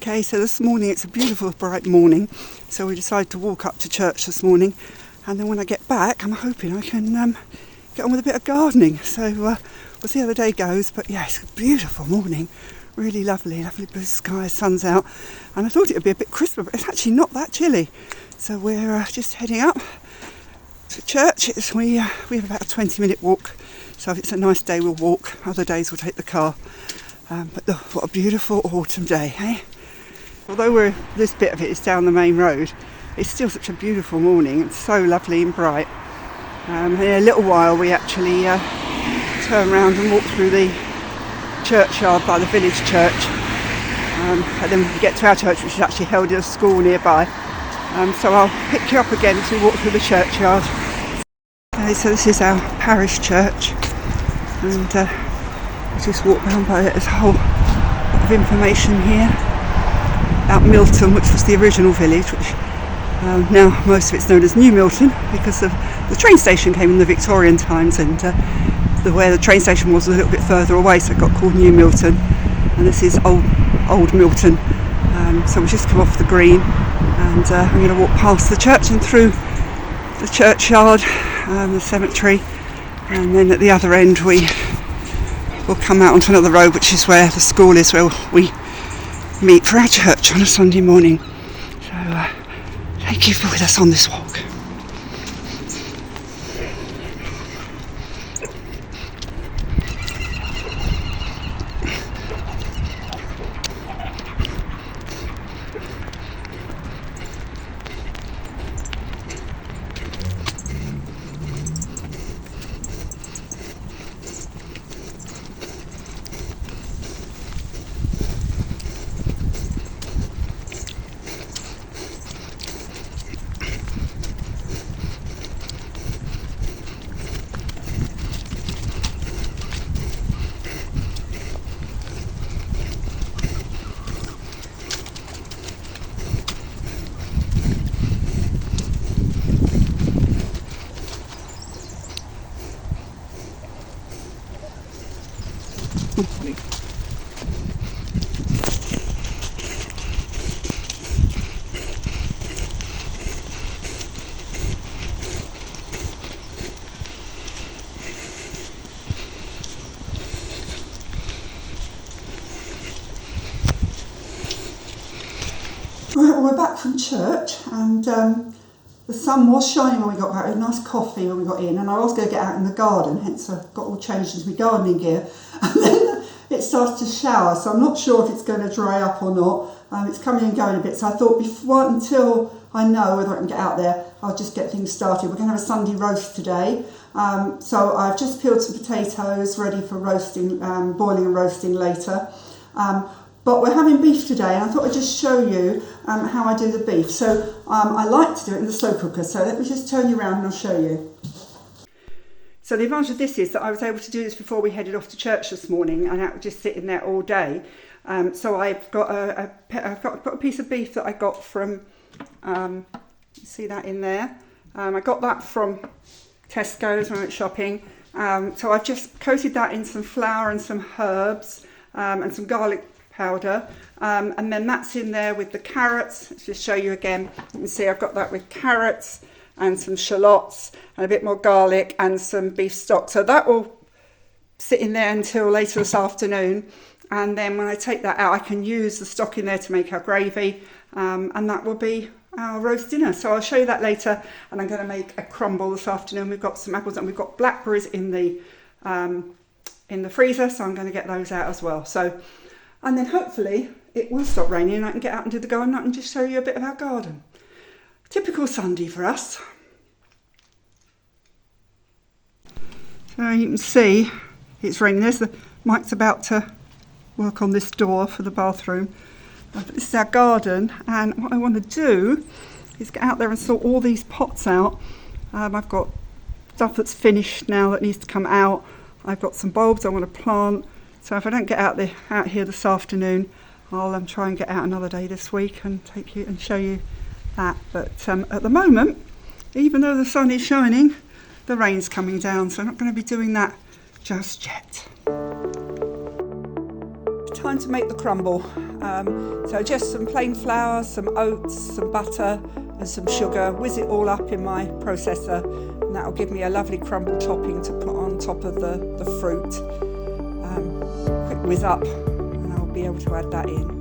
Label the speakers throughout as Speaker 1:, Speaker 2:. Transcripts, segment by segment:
Speaker 1: Okay, so this morning it's a beautiful bright morning, so we decided to walk up to church this morning, and then when I get back I'm hoping I can get on with a bit of gardening. So we'll see how the day goes, but yeah, it's a beautiful morning, really lovely blue sky, sun's out, and I thought it would be a bit crisper, but it's actually not that chilly. So we're just heading up to church. We have about a 20-minute walk, so if it's a nice day we'll walk, other days we'll take the car. But look, what a beautiful autumn day, eh? Although this bit of it is down the main road, it's still such a beautiful morning. It's so lovely and bright. In a little while we actually turn around and walk through the churchyard by the village church. And then we get to our church, which is actually held in a school nearby. So I'll pick you up again as we walk through the churchyard. Okay, so this is our parish church. And we just walk round by it. There's a whole lot of information here about Milton, which was the original village, which now most of it's known as New Milton, because the train station came in the Victorian times, and where the train station was a little bit further away, so it got called New Milton. And this is old Milton. So we just come off the green, and I'm going to walk past the church and through the churchyard, the cemetery, and then at the other end we'll come out onto another road, which is where the school is, where we meet for our church on a Sunday morning. So thank you for with us on this walk. Right, well, we're back from church, and the sun was shining when we got back. We had a nice coffee when we got in, and I was going to get out in the garden, hence I got all changed into my gardening gear. And then it started to shower, so I'm not sure if it's going to dry up or not. It's coming and going a bit, so I thought until I know whether I can get out there, I'll just get things started. We're going to have a Sunday roast today. So I've just peeled some potatoes ready for roasting, boiling and roasting later. But we're having beef today, and I thought I'd just show you how I do the beef. So I like to do it in the slow cooker, so let me just turn you around and I'll show you. So the advantage of this is that I was able to do this before we headed off to church this morning, and I was just sitting there all day. So I've got a piece of beef that I got from, see that in there? I got that from Tesco's when I went shopping. So I've just coated that in some flour and some herbs and some garlic powder, and then that's in there with the carrots. Let's just show you again. You can see I've got that with carrots and some shallots and a bit more garlic and some beef stock. So that will sit in there until later this afternoon, and then when I take that out I can use the stock in there to make our gravy, and that will be our roast dinner. So I'll show you that later, and I'm going to make a crumble this afternoon. We've got some apples and we've got blackberries in the freezer, so I'm going to get those out as well. So, and then hopefully it will stop raining and I can get out and do the garden and just show you a bit of our garden. Typical Sunday for us. So you can see it's raining. There's Mike's about to work on this door for the bathroom. But this is our garden, and what I want to do is get out there and sort all these pots out. I've got stuff that's finished now that needs to come out. I've got some bulbs I want to plant. So if I don't get out here this afternoon, I'll try and get out another day this week and take you and show you that. But at the moment, even though the sun is shining, the rain's coming down, so I'm not going to be doing that just yet. Time to make the crumble. So just some plain flour, some oats, some butter and some sugar, whiz it all up in my processor, and that will give me a lovely crumble topping to put on top of the fruit. Quick whiz up and I'll be able to add that in.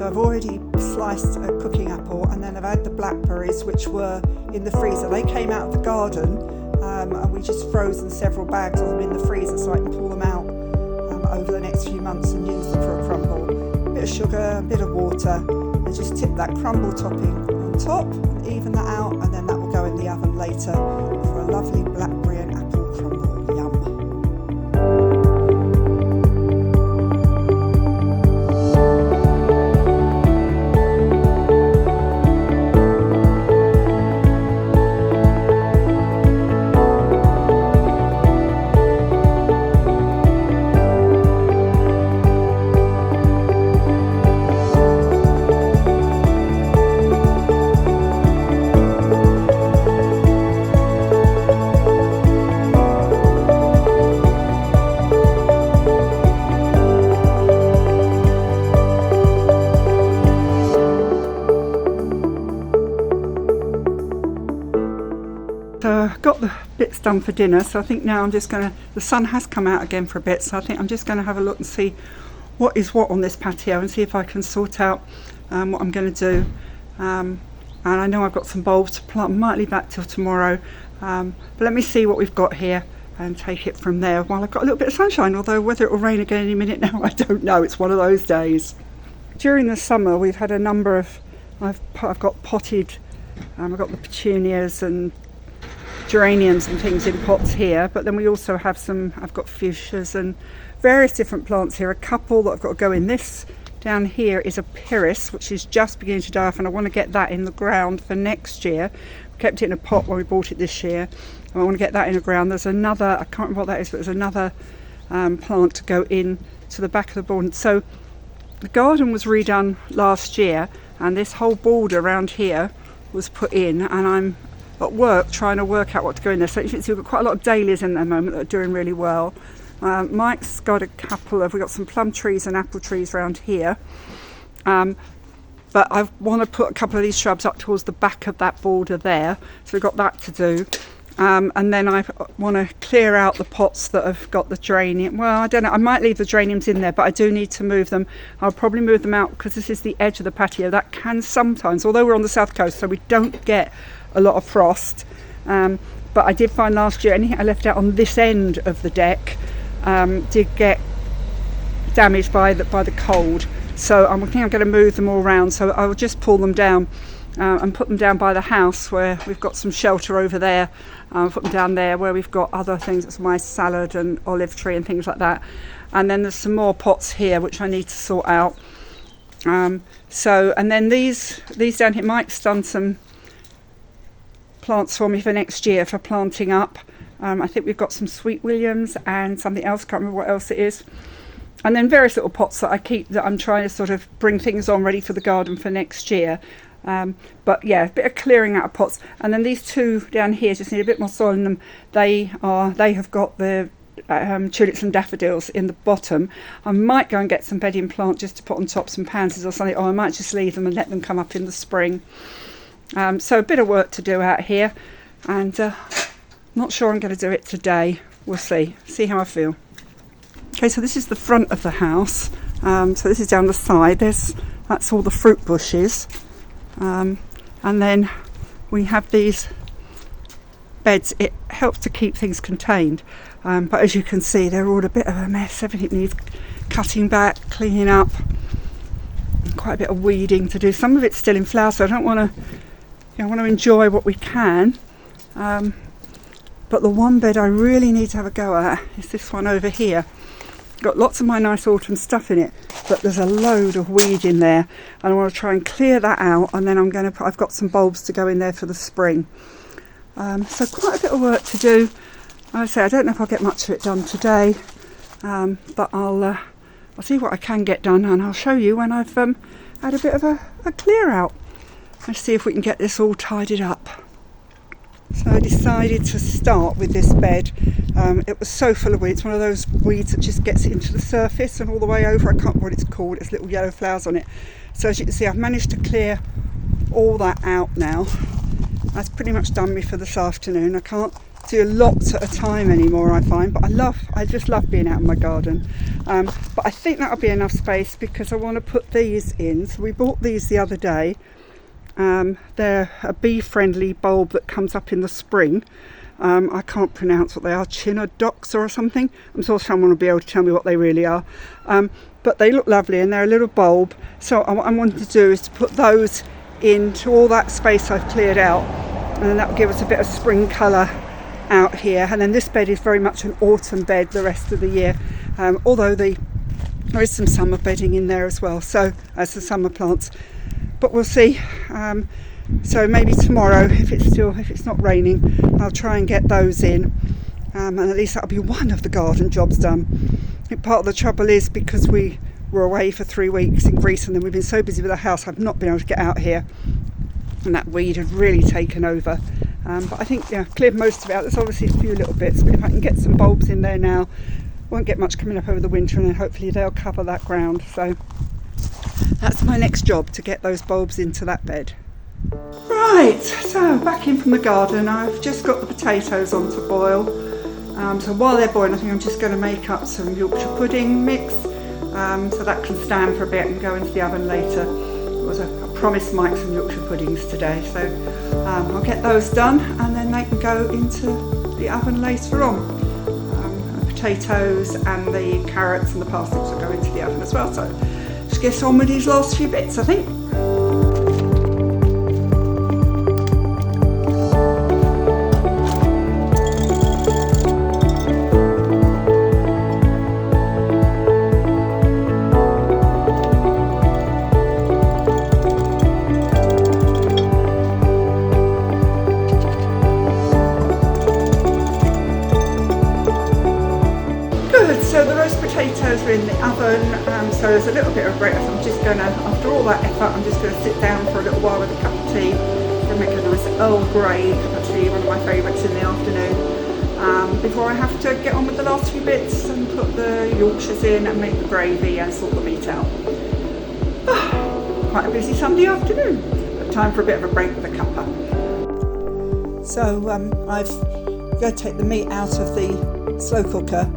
Speaker 1: I've already sliced a cooking apple, and then I've had the blackberries which were in the freezer. They came out of the garden and we just frozen several bags of them in the freezer so I can pull them out over the next few months and use them for a crumble. A bit of sugar, a bit of water, and just tip that crumble topping on top and even that out, and then that will go in the oven later for a lovely blackberry and apple crumble. Yum. So I've got the bits done for dinner, so I think now I'm just going to, the sun has come out again for a bit, so I think I'm just going to have a look and see what is what on this patio and see if I can sort out what I'm going to do. And I know I've got some bulbs to plant, might leave that till tomorrow, but let me see what we've got here and take it from there while I've got a little bit of sunshine, although whether it will rain again any minute now, I don't know. It's one of those days. During the summer we've had a number of, I've got potted, I've got the petunias and geraniums and things in pots here, but then we also have some, I've got fuchsias and various different plants here. A couple that I've got to go in. This down here is a pyrrhus which is just beginning to die off, and I want to get that in the ground for next year. We kept it in a pot when we bought it this year, and I want to get that in the ground. There's another, I can't remember what that is, but there's another plant to go in to the back of the border. So the garden was redone last year and this whole border around here was put in, and I'm at work trying to work out what to go in there. So you can see we've got quite a lot of dahlias in there at the moment that are doing really well. Mike's got a couple of, we've got some plum trees and apple trees around here, but I want to put a couple of these shrubs up towards the back of that border there, so we've got that to do. And then I want to clear out the pots that have got the geranium. Well, I don't know, I might leave the geraniums in there, but I do need to move them. I'll probably move them out because this is the edge of the patio. That can sometimes, although we're on the south coast so we don't get a lot of frost, but I did find last year anything I left out on this end of the deck did get damaged by the cold. So I think I'm going to move them all around, so I'll just pull them down and put them down by the house where we've got some shelter over there. Put them down there where we've got other things. It's my salad and olive tree and things like that. And then there's some more pots here which I need to sort out. So, and then these down here, Mike's done some plants for me for next year for planting up. I think we've got some sweet williams and something else, can't remember what else it is. And then various little pots that I keep that I'm trying to sort of bring things on ready for the garden for next year. But yeah, a bit of clearing out of pots. And then these two down here just need a bit more soil in them. They have got the tulips and daffodils in the bottom. I might go and get some bedding plant just to put on top, some pansies or something, or I might just leave them and let them come up in the spring. So a bit of work to do out here, and not sure I'm going to do it today. We'll see how I feel. Okay, so this is the front of the house. So this is down the side. That's all the fruit bushes, and then we have these beds. It helps to keep things contained. But as you can see, they're all a bit of a mess. Everything needs cutting back, cleaning up, and quite a bit of weeding to do. Some of it's still in flower, so I don't want to, I want to enjoy what we can. But the one bed I really need to have a go at is this one over here. Got lots of my nice autumn stuff in it, but there's a load of weed in there, and I want to try and clear that out, and then I've got some bulbs to go in there for the spring. So quite a bit of work to do. I say I don't know if I'll get much of it done today, but I'll see what I can get done, and I'll show you when I've had a bit of a clear out. Let's see if we can get this all tidied up. So I decided to start with this bed. It was so full of weeds, one of those weeds that just gets into the surface and all the way over. I can't remember what it's called, it's little yellow flowers on it. So as you can see, I've managed to clear all that out now. That's pretty much done me for this afternoon. I can't do a lot at a time anymore, I find, but I just love being out in my garden. But I think that'll be enough space because I want to put these in. So we bought these the other day. They're a bee-friendly bulb that comes up in the spring. I can't pronounce what they are, chinodox or something. I'm sure someone will be able to tell me what they really are. But they look lovely and they're a little bulb. So what I wanted to do is to put those into all that space I've cleared out, and then that will give us a bit of spring colour out here. And then this bed is very much an autumn bed the rest of the year, although there is some summer bedding in there as well, so as the summer plants. But we'll see. So maybe tomorrow, if it's not raining, I'll try and get those in, and at least that'll be one of the garden jobs done. I think part of the trouble is because we were away for 3 weeks in Greece, and then we've been so busy with the house, I've not been able to get out here, and that weed had really taken over. But I think I've cleared most of it out. There's obviously a few little bits, but if I can get some bulbs in there now, won't get much coming up over the winter, and then hopefully they'll cover that ground. So that's my next job, to get those bulbs into that bed. Right, so back in from the garden. I've just got the potatoes on to boil. So while they're boiling, I think I'm just going to make up some Yorkshire pudding mix, so that can stand for a bit and go into the oven later. I promised Mike some Yorkshire puddings today, so I'll get those done, and then they can go into the oven later on. The potatoes and the carrots and the parsnips will go into the oven as well. So just get on with these last few bits, I think. So the roast potatoes are in the oven, so there's a little bit of breakfast. I'm just going to, after all that effort, I'm just going to sit down for a little while with a cup of tea. I'm going to make a nice Earl Grey cup of tea, one of my favourites in the afternoon, before I have to get on with the last few bits and put the Yorkshires in and make the gravy and sort the meat out. Quite a busy Sunday afternoon, but time for a bit of a break with a cuppa. So I've got to take the meat out of the slow cooker.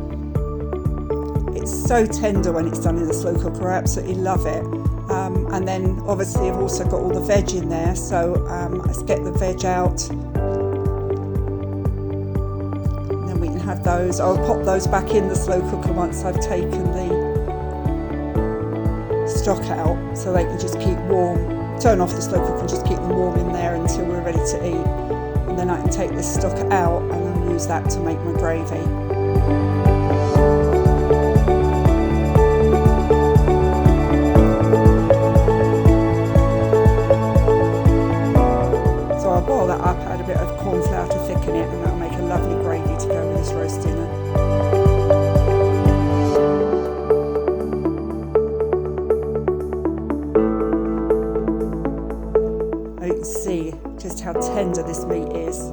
Speaker 1: It's so tender when it's done in the slow cooker. I absolutely love it. And then obviously I've also got all the veg in there, so let's get the veg out. And then we can have those. I'll pop those back in the slow cooker once I've taken the stock out, so they can just keep warm. Turn off the slow cooker and just keep them warm in there until we're ready to eat. And then I can take this stock out and then use that to make my gravy. Boil that up, add a bit of corn flour to thicken it, and that'll make a lovely gravy to go with this roast dinner. You can see just how tender this meat is.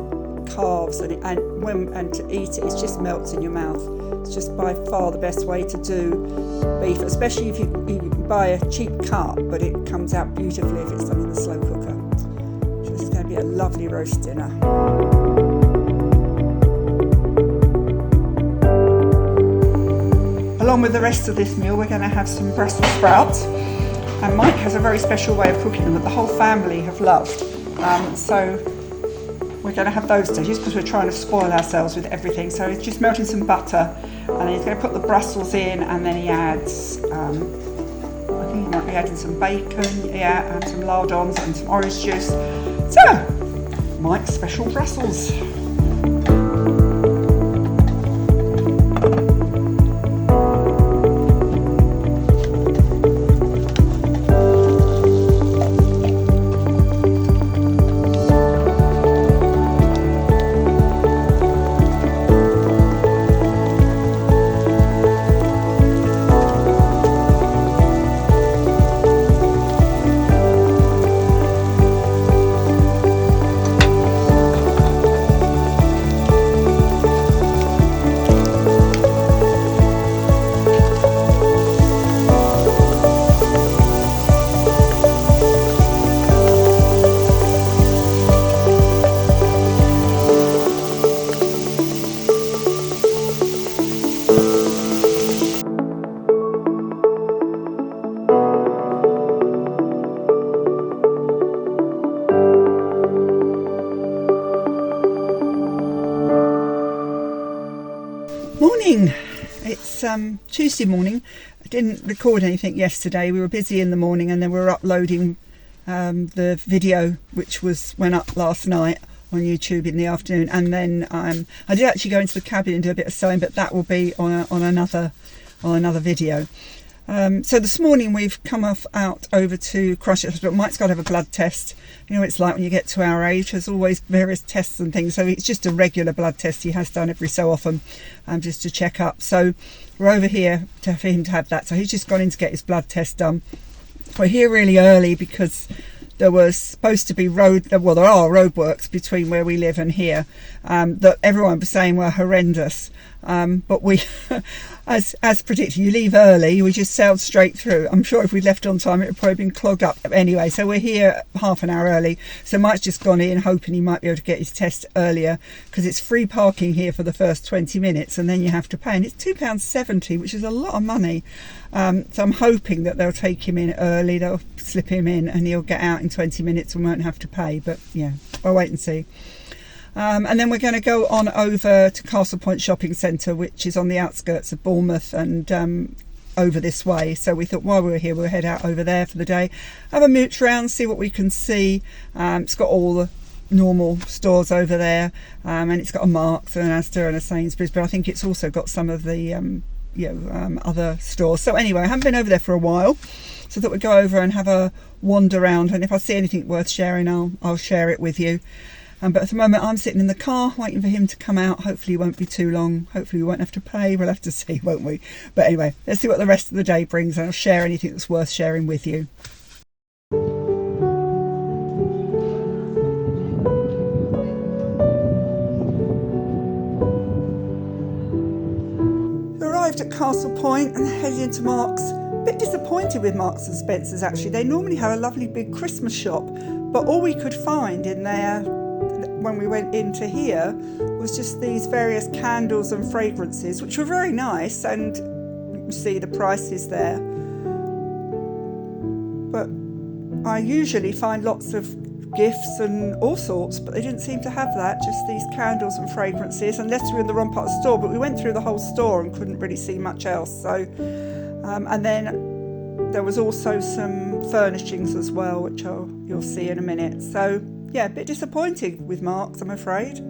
Speaker 1: Calves, and to eat it, it just melts in your mouth. It's just by far the best way to do beef, especially if you buy a cheap cut, but it comes out beautifully if it's done in the slow cooker. This is going to be a lovely roast dinner. Along with the rest of this meal, we're going to have some Brussels sprouts. And Mike has a very special way of cooking them that the whole family have loved. So we're going to have those dishes because we're trying to spoil ourselves with everything. So he's just melting some butter, and then he's going to put the Brussels in, and then he adds, I think he might be adding some bacon, yeah, and some lardons and some orange juice. So, Mike's special Brussels. Morning. It's Tuesday morning. I didn't record anything yesterday. We were busy in the morning, and then we were uploading the video which went up last night on YouTube in the afternoon, and then I did actually go into the cabin and do a bit of sewing, but that will be on another video. So this morning we've come out over to Christchurch Hospital. Mike's got to have a blood test. You know what it's like when you get to our age. There's always various tests and things. So it's just a regular blood test he has done every so often, just to check up. So we're over here for him to have that. So he's just gone in to get his blood test done. We're here really early because there was supposed to be there are roadworks between where we live and here that everyone was saying were horrendous. But we, as predicted, you leave early, we just sailed straight through. I'm sure if we'd left on time, it would probably been clogged up anyway. So we're here half an hour early. So Mike's just gone in hoping he might be able to get his test earlier, because it's free parking here for the first 20 minutes and then you have to pay. And it's £2.70, which is a lot of money. So I'm hoping that they'll take him in early, they'll slip him in and he'll get out in 20 minutes and won't have to pay. But yeah, we'll wait and see. And then we're going to go on over to Castlepoint Shopping Centre, which is on the outskirts of Bournemouth and over this way. So we thought while we were here, we'll head out over there for the day, have a mooch round, see what we can see. It's got all the normal stores over there, and it's got a Marks and an Asda and a Sainsbury's, but I think it's also got some of the other stores. So anyway, I haven't been over there for a while, so I thought we'd go over and have a wander around, and if I see anything worth sharing, I'll share it with you. But at the moment I'm sitting in the car waiting for him to come out. Hopefully it won't be too long. Hopefully we won't have to pay. We'll have to see, won't we? But anyway, let's see what the rest of the day brings, and I'll share anything that's worth sharing with you. Arrived at Castlepoint and headed into Marks. A bit disappointed with Marks and Spencer's actually. They normally have a lovely big Christmas shop, but all we could find in there when we went into here was just these various candles and fragrances, which were very nice, and you see the prices there. But I usually find lots of gifts and all sorts, but they didn't seem to have that, just these candles and fragrances, unless we were in the wrong part of the store. But we went through the whole store and couldn't really see much else. So and then there was also some furnishings as well, which you'll see in a minute. So yeah, a bit disappointing with Marks, I'm afraid.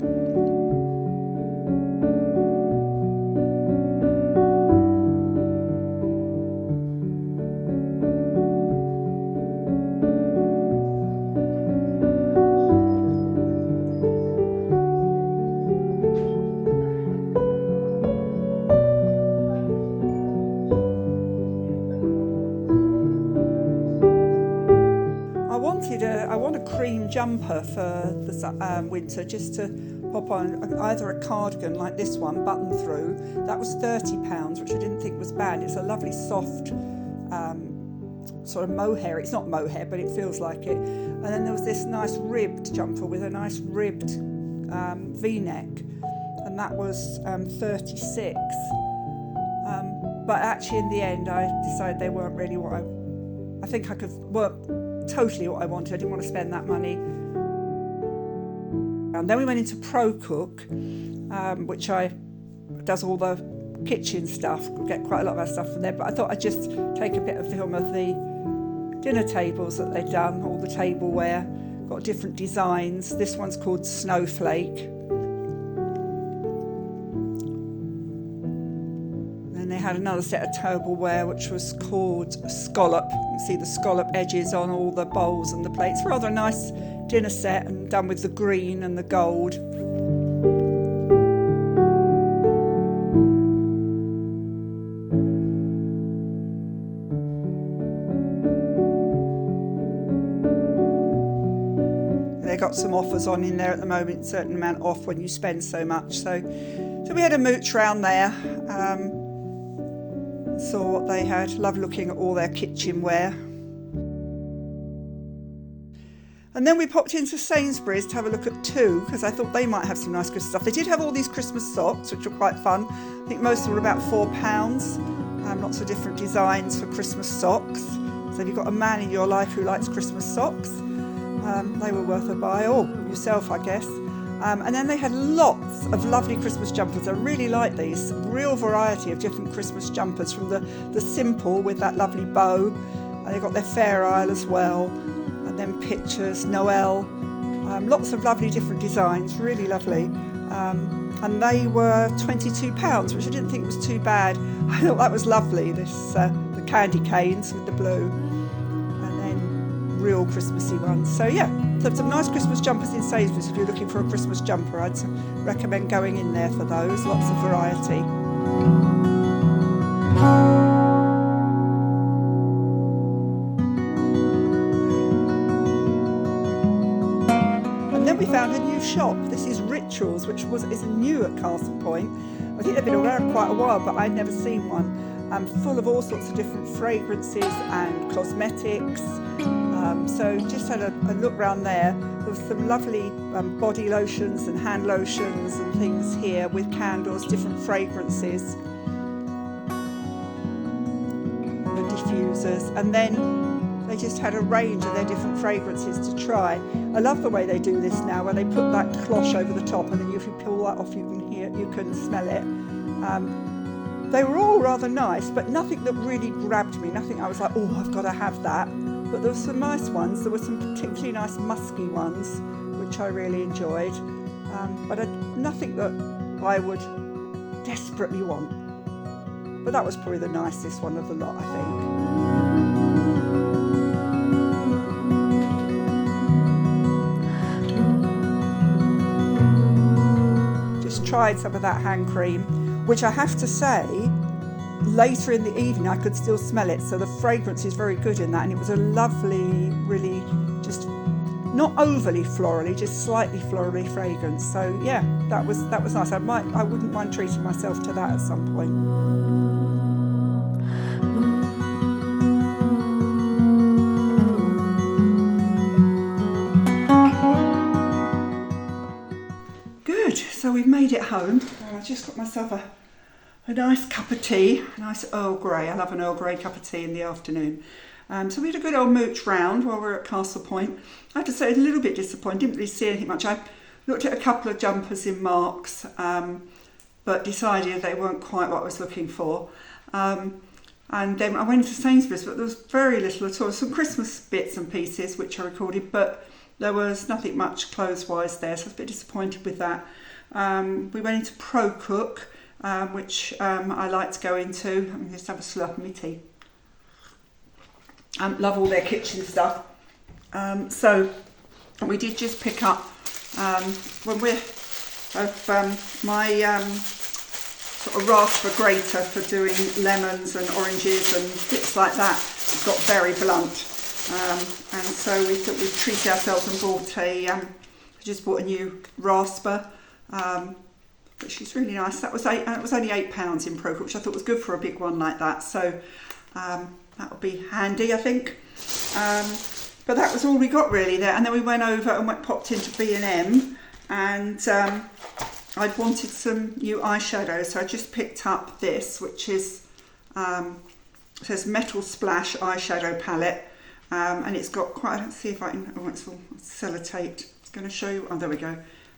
Speaker 1: I want a cream jumper for the winter, just to pop on, either a cardigan like this one, button through. That was £30, which I didn't think was bad. It's a lovely soft sort of mohair. It's not mohair, but it feels like it. And then there was this nice ribbed jumper with a nice ribbed V-neck, and that was 36. But actually in the end I decided they weren't really what I think weren't totally what I wanted. I didn't want to spend that money. And then we went into Pro Cook, which does all the kitchen stuff. We get quite a lot of our stuff from there, but I thought I'd just take a bit of film of the dinner tables that they'd done, all the tableware, got different designs. This one's called Snowflake. Then they had another set of tableware which was called Scallop. You can see the scallop edges on all the bowls and the plates. Rather a nice dinner set, and done with the green and the gold. They got some offers on in there at the moment, a certain amount off when you spend so much. So we had a mooch round there, saw what they had, loved looking at all their kitchenware. And then we popped into Sainsbury's to have a look at two, because I thought they might have some nice Christmas stuff. They did have all these Christmas socks, which were quite fun. I think most of them were about £4. Lots of different designs for Christmas socks. So if you've got a man in your life who likes Christmas socks, they were worth a buy, or yourself, I guess. And then they had lots of lovely Christmas jumpers. I really like these, real variety of different Christmas jumpers, from the simple with that lovely bow, and they got their Fair Isle as well, and then pictures, Noel, lots of lovely different designs, really lovely. And they were £22, which I didn't think was too bad. I thought that was lovely, this the candy canes with the blue, and then real Christmassy ones. So yeah, some nice Christmas jumpers in Sainsbury's. If you're looking for a Christmas jumper, I'd recommend going in there for those. Lots of variety. And then we found a new shop. This is Rituals, which is new at Castlepoint. I think they've been around quite a while, but I'd never seen one. Full of all sorts of different fragrances and cosmetics. So just had a look round there. There was some lovely body lotions and hand lotions and things here with candles, different fragrances, the diffusers, and then they just had a range of their different fragrances to try. I love the way they do this now, where they put that cloche over the top, and then if you peel that off, you can smell it. They were all rather nice, but nothing that really grabbed me. Nothing I was like, oh, I've got to have that. But there were some nice ones. There were some particularly nice musky ones, which I really enjoyed. But nothing that I would desperately want. But that was probably the nicest one of the lot, I think. Just tried some of that hand cream, which I have to say, later in the evening I could still smell it, so the fragrance is very good in that, and it was a lovely, really just not overly florally, just slightly florally fragrance. So yeah, that was nice. I wouldn't mind treating myself to that at some point. Good, so we've made it home. I just got myself a nice cup of tea, a nice Earl Grey. I love an Earl Grey cup of tea in the afternoon. So we had a good old mooch round while we were at Castlepoint. I have to say, a little bit disappointed. Didn't really see anything much. I looked at a couple of jumpers in Marks, but decided they weren't quite what I was looking for. And then I went to Sainsbury's, but there was very little at all. Some Christmas bits and pieces, which I recorded, but there was nothing much clothes-wise there, so I was a bit disappointed with that. We went into Pro Cook, which I like to go into. Let me just have a slurp of my tea. Love all their kitchen stuff. So we did just pick up when we're my sort of rasper grater for doing lemons and oranges and bits like that. It's got very blunt, and so we thought we'd treat ourselves and bought just bought a new rasper. Which is really nice. That was it was only £8 in Pro Cook, which I thought was good for a big one like that. So that would be handy, I think. But that was all we got really there. And then we went over and popped into B&M, and I'd wanted some new eyeshadow, so I just picked up this, which is it says Metal Splash eyeshadow palette, and it's got quite. Let's see if I can. Oh, it's all sellotaped. It's going to show you. Oh, there we go.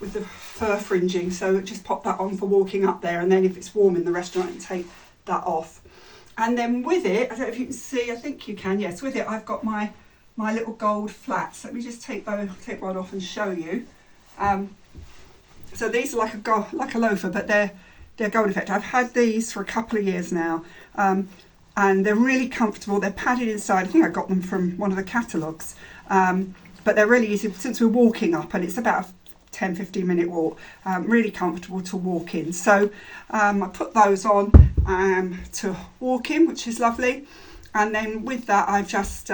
Speaker 1: with the fur fringing, so just pop that on for walking up there, and then if it's warm in the restaurant, I can take that off. And then with it, I don't know if you can see, I think you can, yes, with it I've got my little gold flats. Let me just take one off and show you. So these are like a loafer, but they're gold effect. I've had these for a couple of years now, and they're really comfortable. They're padded inside. I think I got them from one of the catalogues, but they're really easy since we're walking up, and it's about a 10-15 minute walk. Really comfortable to walk in. So I put those on to walk in, which is lovely. And then with that, I've just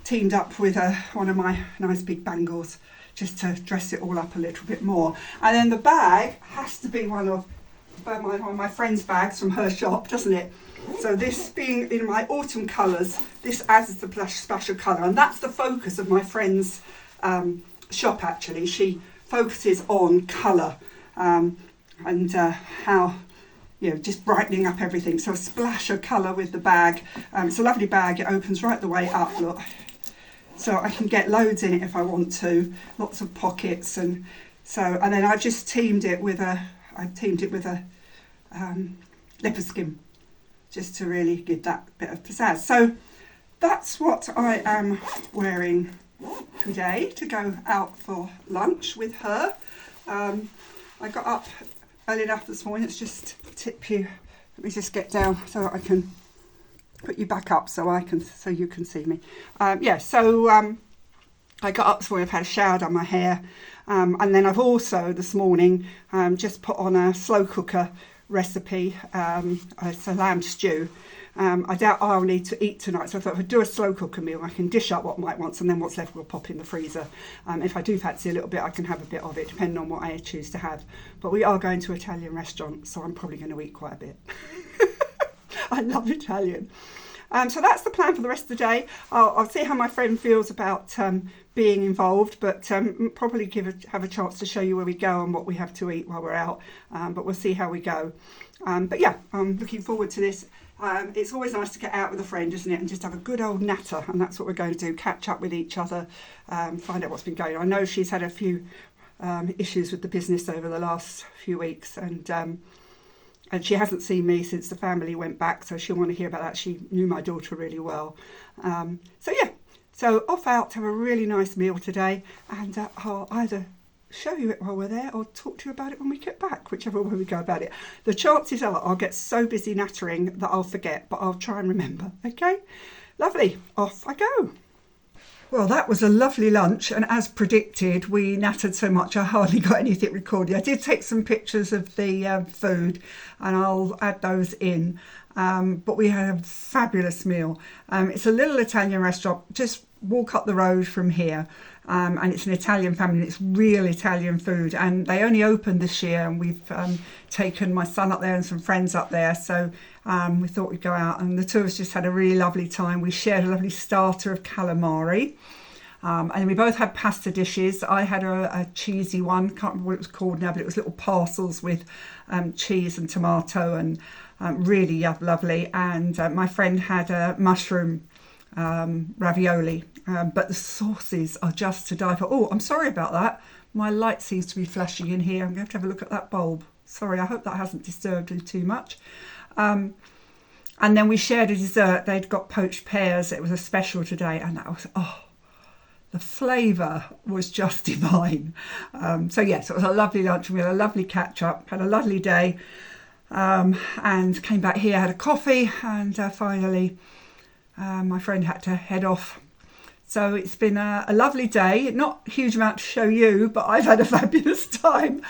Speaker 1: teamed up with one of my nice big bangles, just to dress it all up a little bit more. And then the bag has to be one of my friend's bags from her shop, doesn't it? So this being in my autumn colours, this adds the splash of colour, and that's the focus of my friend's shop actually. She focuses on colour and how, you know, just brightening up everything. So a splash of colour with the bag. It's a lovely bag. It opens right the way up, look. So I can get loads in it if I want to, lots of pockets, and then I've just teamed it with a leopard skin, just to really give that bit of pizzazz. So that's what I am wearing today to go out for lunch with her. I got up early enough this morning. Let's just tip you. Let me just get down so that I can put you back up so you can see me. I got up this morning, I've had a shower, done my hair, and then I've also this morning just put on a slow cooker recipe. It's a lamb stew. I doubt I'll need to eat tonight, so I thought if I do a slow cooker meal, I can dish up what I might want, and then what's left we'll pop in the freezer. If I do fancy a little bit, I can have a bit of it, depending on what I choose to have. But we are going to an Italian restaurant, so I'm probably going to eat quite a bit. I love Italian. So that's the plan for the rest of the day. I'll see how my friend feels about being involved, but probably have a chance to show you where we go and what we have to eat while we're out. But we'll see how we go. But yeah, I'm looking forward to this. It's always nice to get out with a friend, isn't it, and just have a good old natter, and that's what we're going to do, catch up with each other, find out what's been going on. I know she's had a few issues with the business over the last few weeks, and she hasn't seen me since the family went back, so she'll want to hear about that. She knew my daughter really well. So off out to have a really nice meal today, and I'll either show you it while we're there or talk to you about it when we get back, whichever way we go about it. The chances are I'll get so busy nattering that I'll forget, but I'll try and remember. Okay, lovely, off I go. Well, that was a lovely lunch, and as predicted, we nattered so much I hardly got anything recorded. I did take some pictures of the food, and I'll add those in. But we had a fabulous meal. It's a little Italian restaurant, just walk up the road from here. And it's an Italian family, and it's real Italian food, and they only opened this year, and we've taken my son up there and some friends up there, so we thought we'd go out, and the two of us just had a really lovely time. We shared a lovely starter of calamari, and we both had pasta dishes. I had a cheesy one, can't remember what it was called now, but it was little parcels with cheese and tomato, and really lovely. And my friend had a mushroom ravioli, but the sauces are just to die for. Oh, I'm sorry about that. My light seems to be flashing in here. I'm going to have a look at that bulb. Sorry, I hope that hasn't disturbed you too much. And then we shared a dessert. They'd got poached pears. It was a special today, and that was, the flavour was just divine. So yes, it was a lovely lunch, and we had a lovely catch up, had a lovely day, and came back here, had a coffee, and finally my friend had to head off. So it's been a lovely day. Not a huge amount to show you, but I've had a fabulous time.